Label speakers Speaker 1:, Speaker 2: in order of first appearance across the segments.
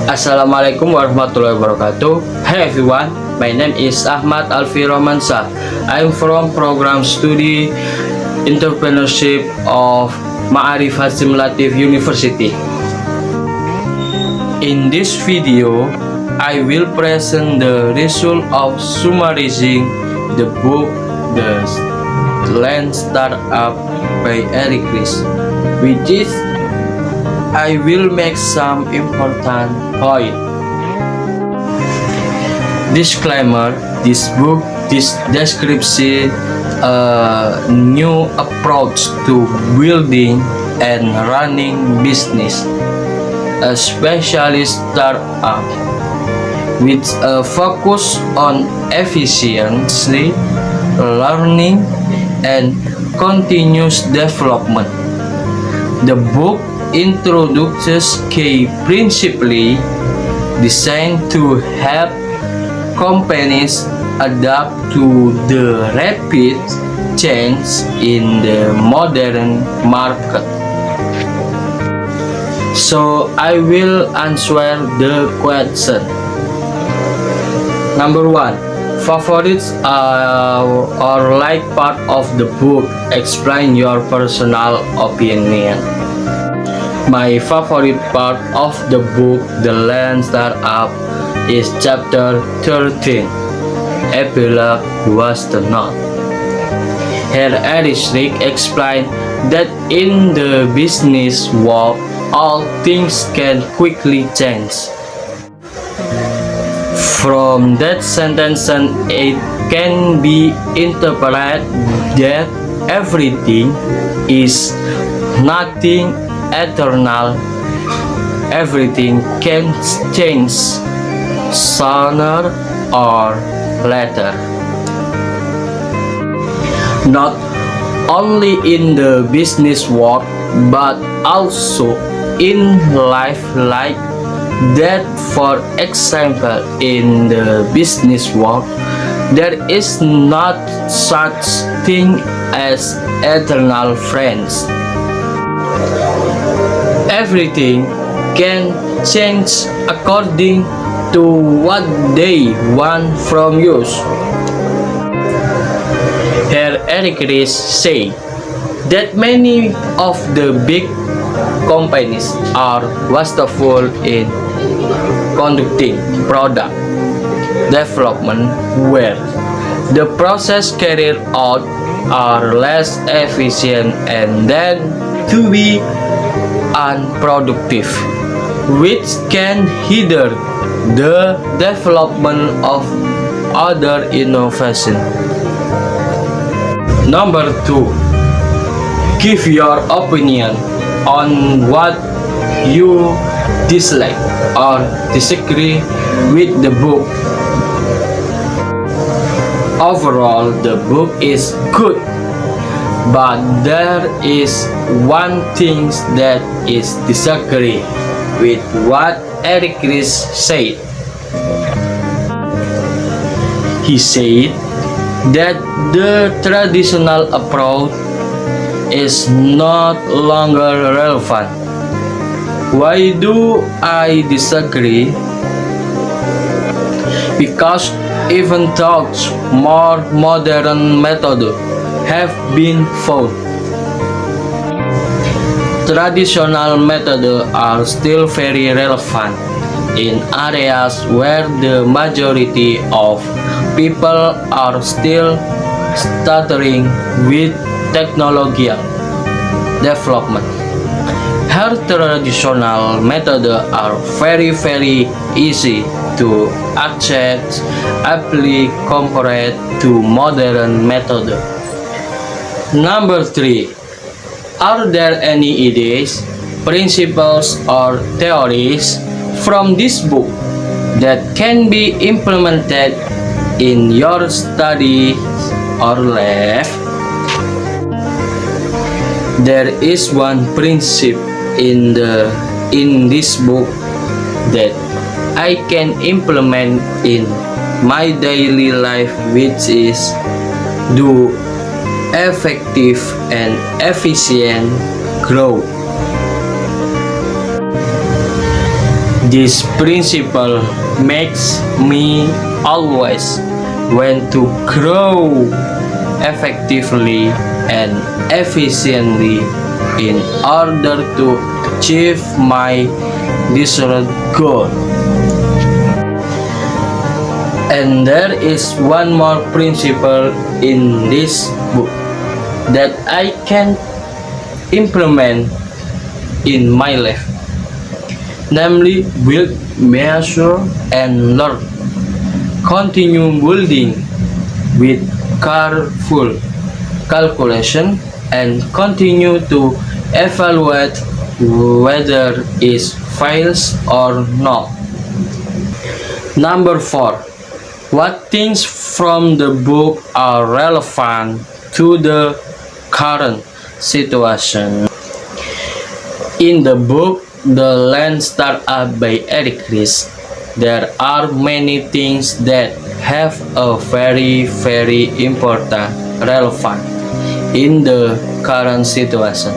Speaker 1: Assalamualaikum warahmatullahi wabarakatuh. Hey everyone, my name is Ahmad Alfi Romansa. I'm from Program Studi Entrepreneurship of Ma'arif Hasim Latif University. In this video, I will present the result of summarizing the book The Lean Startup by Eric Ries, which is I will make some important points. Disclaimer: this book describes a new approach to building and running business, especially startup, with a focus on efficiency, learning, and continuous development. The book introduces key principles designed to help companies adapt to the rapid change in the modern market. So I will answer the question. Number 1. Favorites or like part of the book. Explain your personal opinion. My favorite part of the book, The Lean Startup, is chapter 13, Epilogue Was the Not. Here Eric Ries explained that in the business world, all things can quickly change. From that sentence, it can be interpreted that everything is nothing eternal. Everything can change sooner or later. Not only in the business world, but also in life like that. For example, in the business world, there is not such thing as eternal friends. Everything can change according to what they want from you. Here Eric Ries say that many of the big companies are wasteful in conducting product development, where the process carried out are less efficient and then to be unproductive, which can hinder the development of other innovation. Number 2. Give your opinion on what you dislike or disagree with the book. Overall, the book is good, but there is one thing that is disagree with what Eric Ries said. He said that the traditional approach is not longer relevant. Why do I disagree? Because even though more modern methods have been found, traditional methods are still very relevant in areas where the majority of people are still stuttering with technological development. Her traditional methods are very easy to access, aptly compared to modern methods. Number 3. Are there any ideas, principles, or theories from this book that can be implemented in your study or life? There is one principle in this book that I can implement in my daily life, which is do effective and efficient growth. This principle makes me always want to grow effectively and efficiently in order to achieve my desired goal. And there is one more principle in this book that I can implement in my life, namely build, measure, and learn. Continue building with careful calculation and continue to evaluate whether it fails or not. Number 4. What things from the book are relevant to the current situation? In the book The Lean Startup by Eric Ries, there are many things that have a very important relevant in the current situation.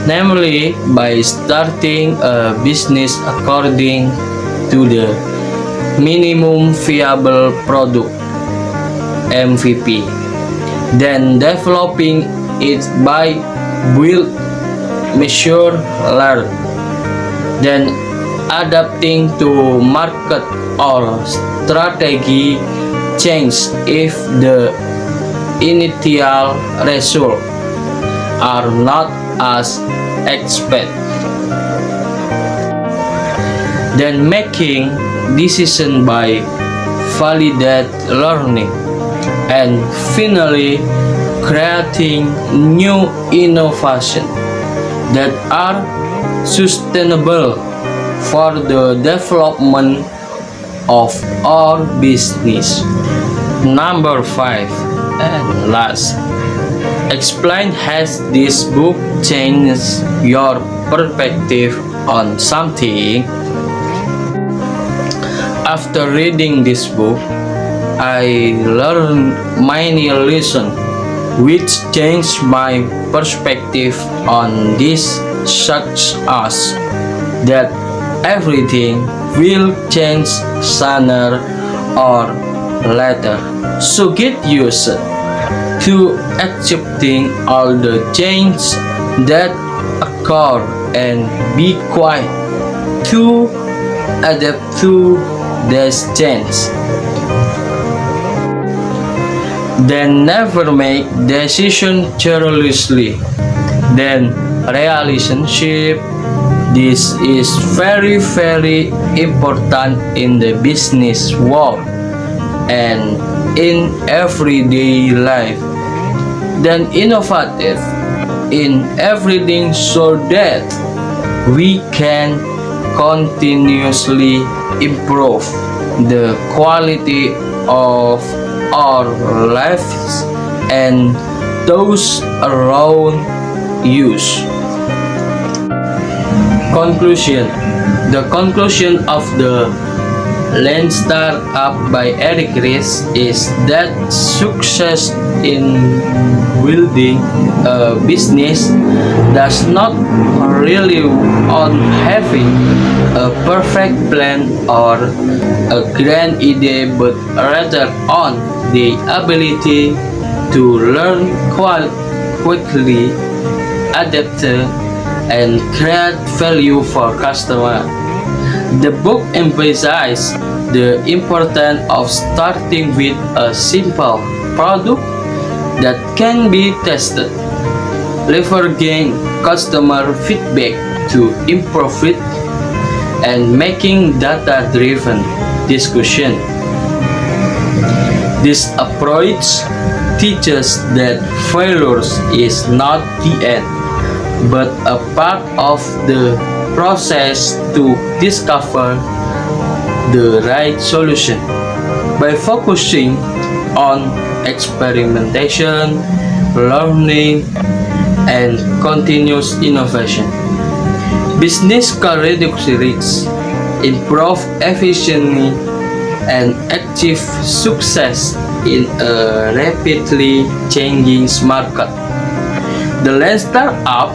Speaker 1: Namely, by starting a business according to the minimum viable product MVP, then developing it by build, measure, learn, then adapting to market or strategy change if the initial results are not as expected, then making decision by validate learning, and finally creating new innovation that are sustainable for the development of our business. Number 5 and last, explain has this book changed your perspective on something? After reading this book, I learned many lessons which changed my perspective on this, such as that everything will change sooner or later. So get used to accepting all the change that occur and be quiet to adapt to this change. Then never make decision carelessly. Then relationship. This is very important in the business world and in everyday life. Then innovative in everything so that we can continuously improve the quality of our lives and those around us. Conclusion. The conclusion of the Lean Startup by Eric Ries is that success in building a business does not really on having a perfect plan or a grand idea, but rather on the ability to learn quickly, adapt, and create value for customers. The book emphasizes the importance of starting with a simple product that can be tested, leveraging customer feedback to improve it, and making data-driven discussion. This approach teaches that failure is not the end, but a part of the process to discover the right solution. By focusing on experimentation, learning, and continuous innovation, business can reduce risks, improve efficiency, and achieve success in a rapidly changing market. The Lean Startup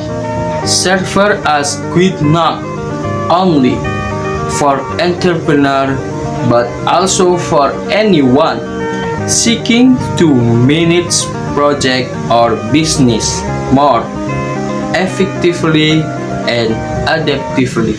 Speaker 1: serves as guide not only for entrepreneur, but also for anyone seeking to manage project or business more effectively and adaptively.